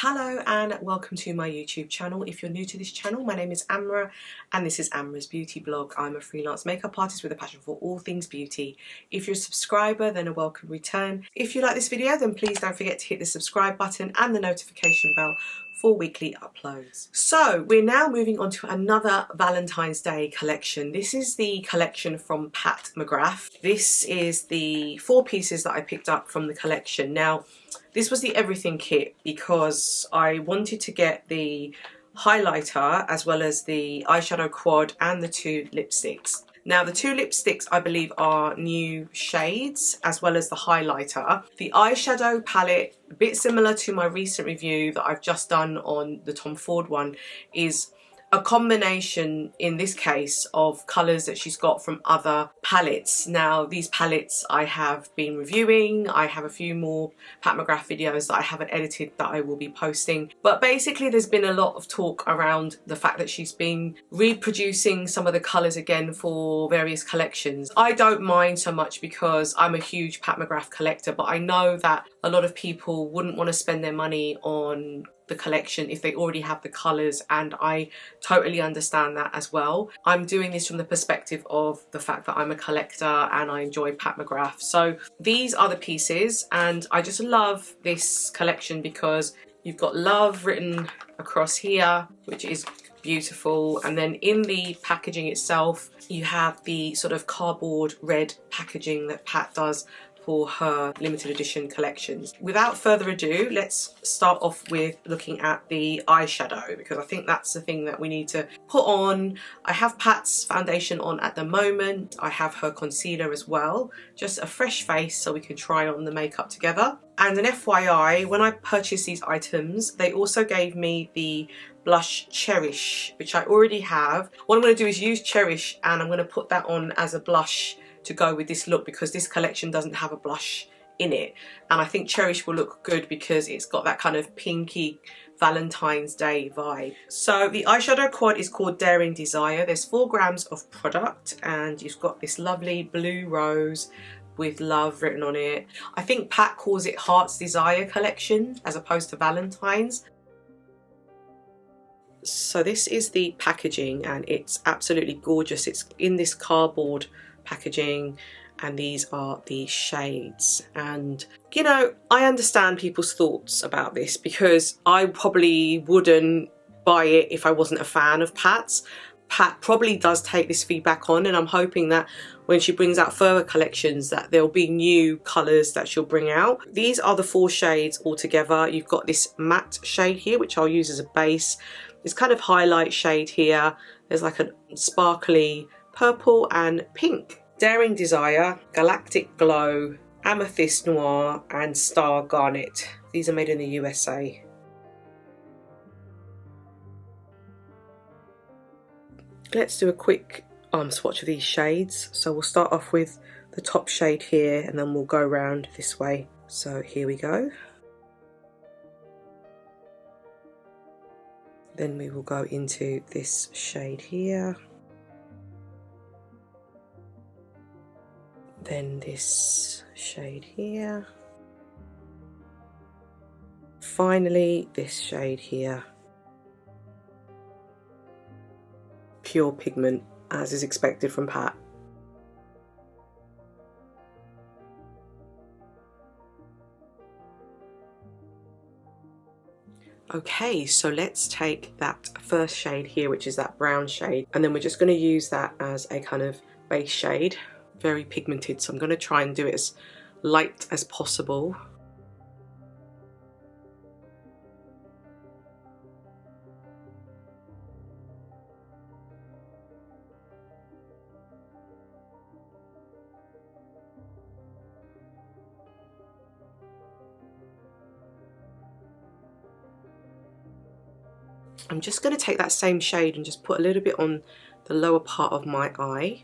Hello and welcome to my YouTube channel. If you're new to this channel, my name is Amra and this is Amra's Beauty Blog. I'm a freelance makeup artist with a passion for all things beauty. If you're a subscriber, then a welcome return. If you like this video, then please don't forget to hit the subscribe button and the notification bell for weekly uploads. So we're now moving on to another Valentine's Day collection. This is the collection from Pat McGrath. This is the 4 pieces that I picked up from the collection. Now, this was the everything kit because I wanted to get the highlighter as well as the eyeshadow quad and the 2 lipsticks. Now the 2 lipsticks I believe are new shades as well as the highlighter. The eyeshadow palette, a bit similar to my recent review that I've just done on the Tom Ford one, is a combination in this case of colours that she's got from other palettes. Now these palettes I have been reviewing. I have a few more Pat McGrath videos that I haven't edited that I will be posting, but basically there's been a lot of talk around the fact that she's been reproducing some of the colours again for various collections. I don't mind so much because I'm a huge Pat McGrath collector, but I know that a lot of people wouldn't want to spend their money on the collection if they already have the colours, and I totally understand that as well. I'm doing this from the perspective of the fact that I'm a collector and I enjoy Pat McGrath. So these are the pieces and I just love this collection because you've got love written across here, which is beautiful, and then in the packaging itself you have the sort of cardboard red packaging that Pat does for her limited edition collections. Without further ado, let's start off with looking at the eyeshadow because I think that's the thing that we need to put on. I have Pat's foundation on at the moment. I have her concealer as well. Just a fresh face so we can try on the makeup together. And an FYI, when I purchased these items, they also gave me the blush Cherish, which I already have. What I'm going to do is use Cherish and I'm going to put that on as a blush to go with this look because this collection doesn't have a blush in it, and I think Cherish will look good because it's got that kind of pinky Valentine's Day vibe. So the eyeshadow quad is called Daring Desire. There's 4 grams of product and you've got this lovely blue rose with love written on it. I think Pat calls it Heart's Desire collection as opposed to Valentine's. So this is the packaging and it's absolutely gorgeous. It's in this cardboard packaging and these are the shades, and you know, I understand people's thoughts about this because I probably wouldn't buy it if I wasn't a fan of Pat's. Pat probably does take this feedback on, and I'm hoping that when she brings out further collections that there'll be new colours that she'll bring out. These are the 4 shades altogether. You've got this matte shade here which I'll use as a base, this kind of highlight shade here, there's like a sparkly purple and pink. Daring Desire, Galactic Glow, Amethyst Noir and Star Garnet. These are made in the USA. Let's do a quick swatch of these shades. So we'll start off with the top shade here and then we'll go around this way. So here we go. Then we will go into this shade here. Then this shade here. Finally, this shade here. Pure pigment, as is expected from Pat. Okay, so let's take that first shade here, which is that brown shade, and then we're just going to use that as a kind of base shade. Very pigmented, so I'm going to try and do it as light as possible. I'm just going to take that same shade and just put a little bit on the lower part of my eye.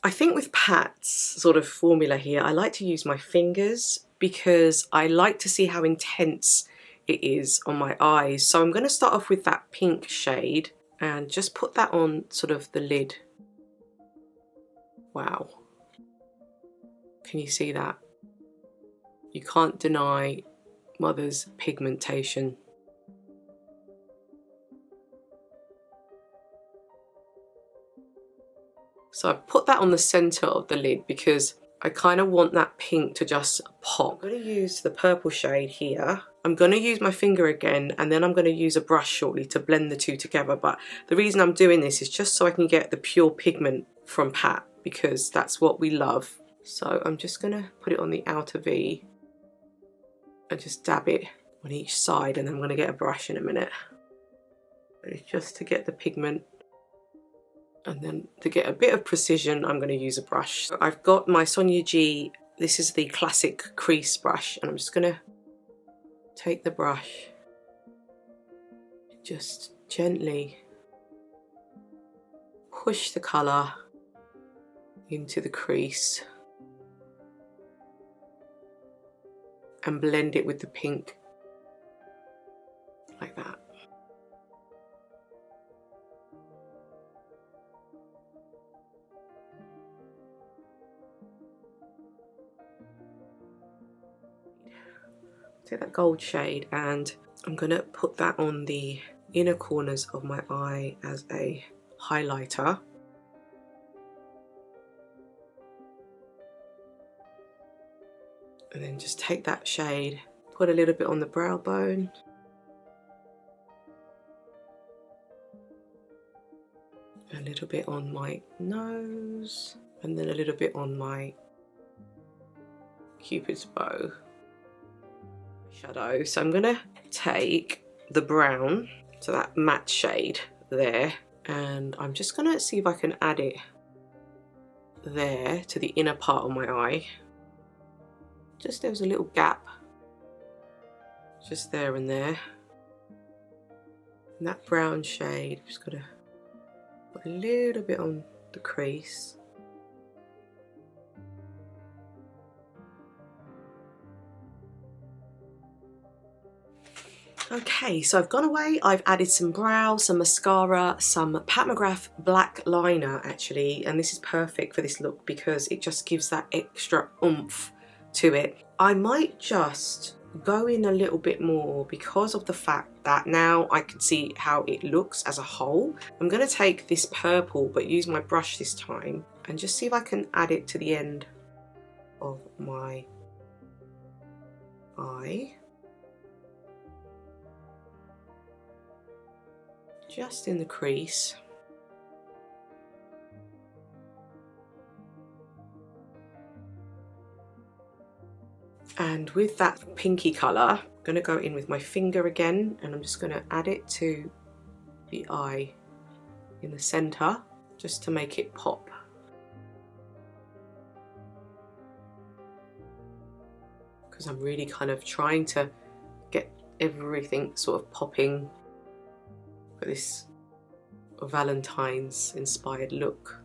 I think with Pat's sort of formula here, I like to use my fingers because I like to see how intense it is on my eyes. So I'm going to start off with that pink shade and just put that on sort of the lid. Wow. Can you see that? You can't deny Mother's pigmentation. So I put that on the center of the lid because I kind of want that pink to just pop. I'm going to use the purple shade here. I'm going to use my finger again, and then I'm going to use a brush shortly to blend the two together. But the reason I'm doing this is just so I can get the pure pigment from Pat, because that's what we love. So I'm just going to put it on the outer V and just dab it on each side, and then I'm going to get a brush in a minute. But it's just to get the pigment. And then to get a bit of precision, I'm going to use a brush. So I've got my Sonia G, this is the classic crease brush, and I'm just going to take the brush, just gently push the colour into the crease and blend it with the pink, like that. Take that gold shade and I'm going to put that on the inner corners of my eye as a highlighter. And then just take that shade, put a little bit on the brow bone. A little bit on my nose, and then a little bit on my Cupid's bow shadow. So I'm gonna take the brown, so that matte shade there, and I'm just gonna see if I can add it there to the inner part of my eye. Just there was a little gap, just there and there. And that brown shade, I'm just gonna put a little bit on the crease. Okay, so I've gone away, I've added some brow, some mascara, some Pat McGrath black liner actually, and this is perfect for this look because it just gives that extra oomph to it. I might just go in a little bit more because of the fact that now I can see how it looks as a whole. I'm going to take this purple but use my brush this time and just see if I can add it to the end of my eye. Just in the crease. And with that pinky colour, I'm going to go in with my finger again and I'm just going to add it to the eye in the centre just to make it pop. Because I'm really kind of trying to get everything sort of popping for this Valentine's inspired look.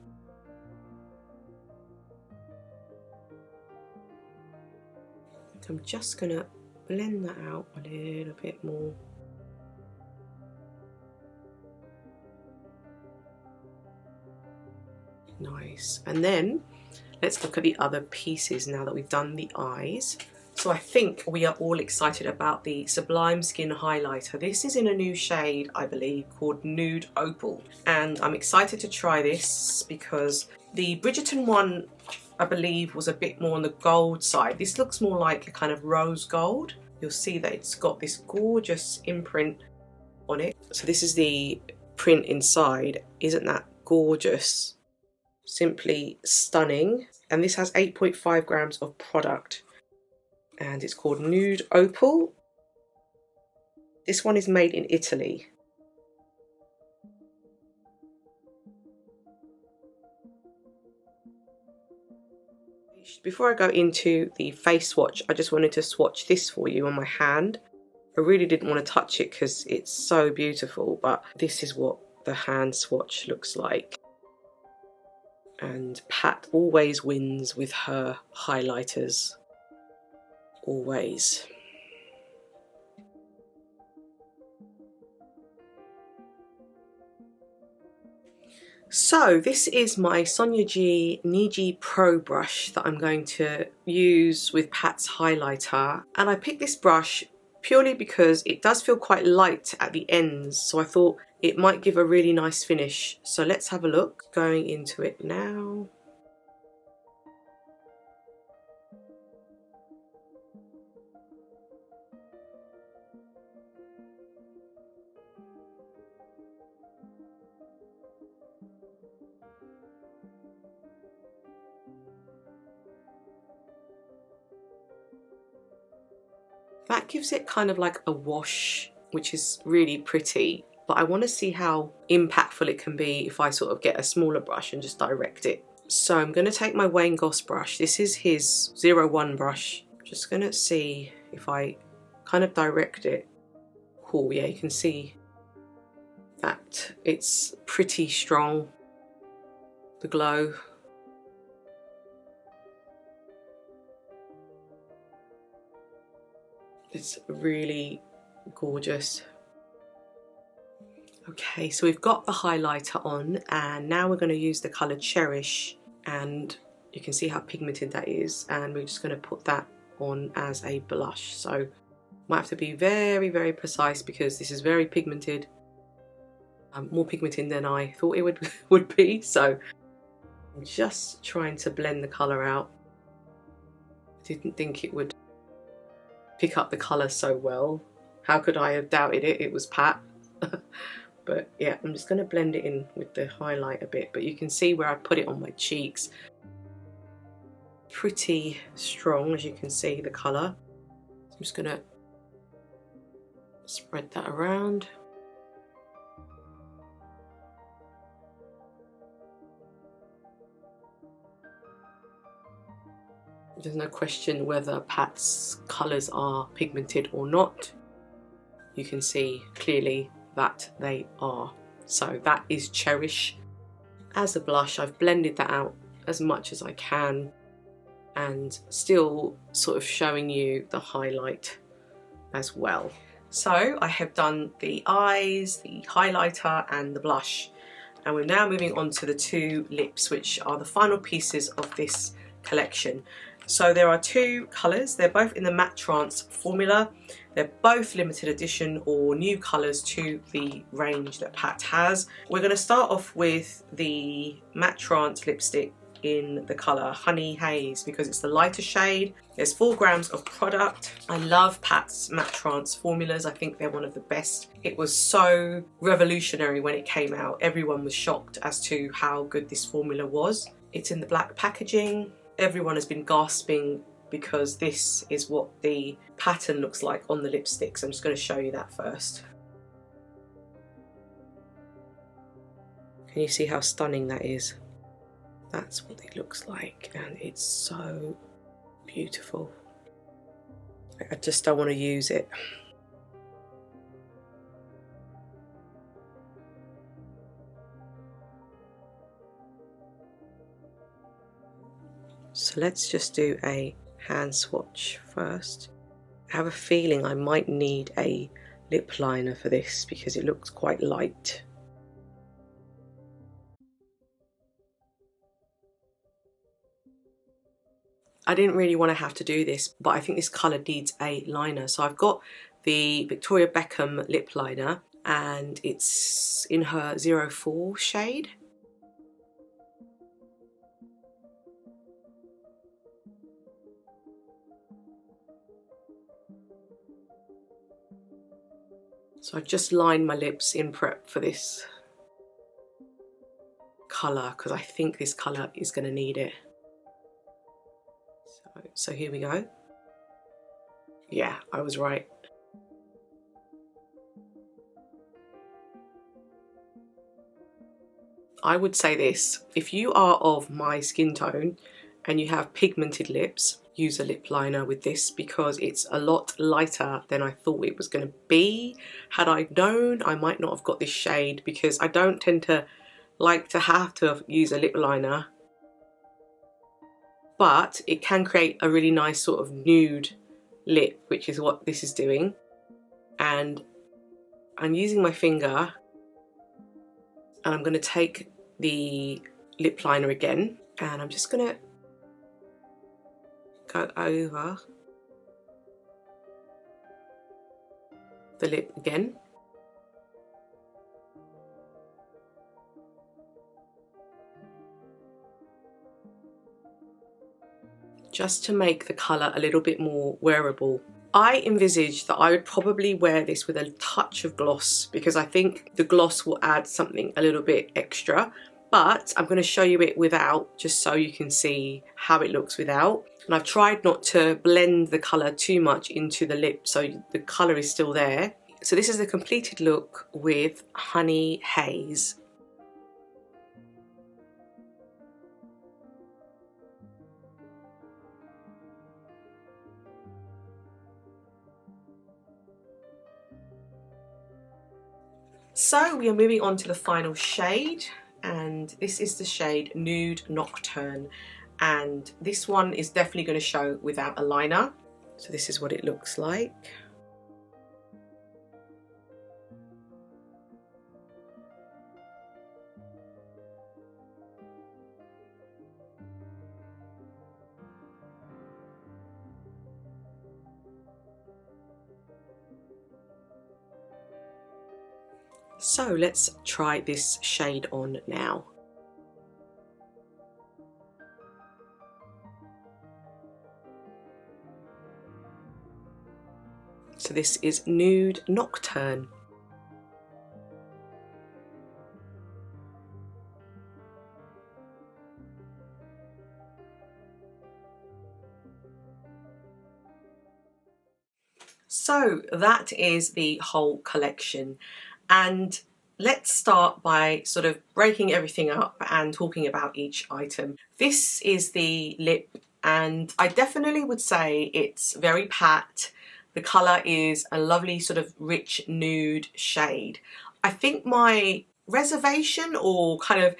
So I'm just going to blend that out a little bit more. Nice. And then let's look at the other pieces now that we've done the eyes. So I think we are all excited about the Sublime Skin Highlighter. This is in a new shade, I believe, called Nude Opal. And I'm excited to try this because the Bridgerton one, I believe, was a bit more on the gold side. This looks more like a kind of rose gold. You'll see that it's got this gorgeous imprint on it. So this is the print inside. Isn't that gorgeous? Simply stunning. And this has 8.5 grams of product. And it's called Nude Opal. This one is made in Italy. Before I go into the face swatch, I just wanted to swatch this for you on my hand. I really didn't want to touch it because it's so beautiful, but this is what the hand swatch looks like. And Pat always wins with her highlighters. Always. So this is my Sonia G Niji Pro brush that I'm going to use with Pat's highlighter, and I picked this brush purely because it does feel quite light at the ends, so I thought it might give a really nice finish. So let's have a look. Going into it now. That gives it kind of like a wash, which is really pretty, but I want to see how impactful it can be if I sort of get a smaller brush and just direct it. So I'm going to take my Wayne Goss brush. This is his 01 brush. I'm just going to see if I kind of direct it. Oh yeah, you can see that it's pretty strong, the glow. It's really gorgeous. Okay, so we've got the highlighter on, and now we're going to use the colour Cherish, and you can see how pigmented that is, and we're just going to put that on as a blush. So might have to be very, very precise because this is very pigmented, more pigmented than I thought it would be. So I'm just trying to blend the colour out. I didn't think it would pick up the colour so well. How could I have doubted it? It was Pat. But yeah, I'm just going to blend it in with the highlight a bit, but you can see where I put it on my cheeks. Pretty strong, as you can see, the colour. I'm just going to spread that around. There's no question whether Pat's colours are pigmented or not. You can see clearly that they are. So that is Cherish. As a blush, I've blended that out as much as I can, and still sort of showing you the highlight as well. So I have done the eyes, the highlighter and the blush, and we're now moving on to the two lips, which are the final pieces of this collection. So there are two colours, they're both in the Matte Trance formula. They're both limited edition or new colours to the range that Pat has. We're going to start off with the Matte Trance lipstick in the colour Honey Haze because it's the lighter shade. There's 4 grams of product. I love Pat's Matte Trance formulas. I think they're one of the best. It was so revolutionary when it came out. Everyone was shocked as to how good this formula was. It's in the black packaging. Everyone has been gasping because this is what the pattern looks like on the lipsticks. I'm just going to show you that first. Can you see how stunning that is? That's what it looks like, and it's so beautiful. I just don't want to use it. So let's just do a hand swatch first. I have a feeling I might need a lip liner for this because it looks quite light. I didn't really want to have to do this, but I think this colour needs a liner. So I've got the Victoria Beckham lip liner, and it's in her 04 shade. So I've just lined my lips in prep for this colour because I think this colour is going to need it. So here we go. Yeah, I was right. I would say this, if you are of my skin tone and you have pigmented lips, use a lip liner with this because it's a lot lighter than I thought it was going to be. Had I known, I might not have got this shade because I don't tend to like to have to use a lip liner, but it can create a really nice sort of nude lip, which is what this is doing. And I'm using my finger and I'm going to take the lip liner again, and I'm just gonna go over the lip again. Just to make the colour a little bit more wearable. I envisaged that I would probably wear this with a touch of gloss because I think the gloss will add something a little bit extra, but I'm going to show you it without just so you can see how it looks without. And I've tried not to blend the colour too much into the lip so the colour is still there. So this is the completed look with Honey Haze. So we are moving on to the final shade, and this is the shade Nude Nocturne, and this one is definitely going to show without a liner. So this is what it looks like. So let's try this shade on now. So this is Nude Nocturne. So that is the whole collection, and let's start by sort of breaking everything up and talking about each item. This is the lip, and I definitely would say it's very pat. The colour is a lovely sort of rich nude shade. I think my reservation, or kind of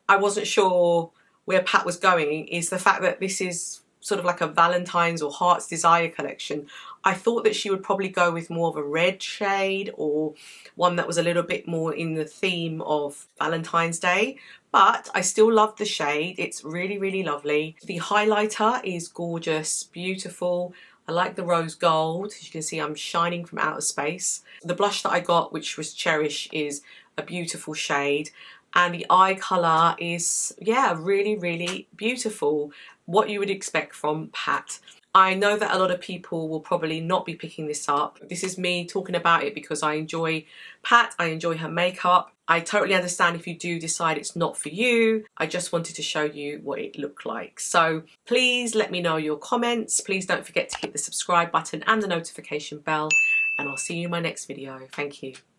I wasn't sure where Pat was going, is the fact that this is sort of like a Valentine's or Heart's Desire collection. I thought that she would probably go with more of a red shade or one that was a little bit more in the theme of Valentine's Day, but I still love the shade. It's really, really lovely. The highlighter is gorgeous, beautiful. I like the rose gold. As you can see, I'm shining from outer space. The blush that I got, which was Cherish, is a beautiful shade. And the eye colour is, yeah, really, really beautiful. What you would expect from Pat. I know that a lot of people will probably not be picking this up. This is me talking about it because I enjoy Pat, I enjoy her makeup. I totally understand if you do decide it's not for you. I just wanted to show you what it looked like. So please let me know your comments. Please don't forget to hit the subscribe button and the notification bell, and I'll see you in my next video. Thank you.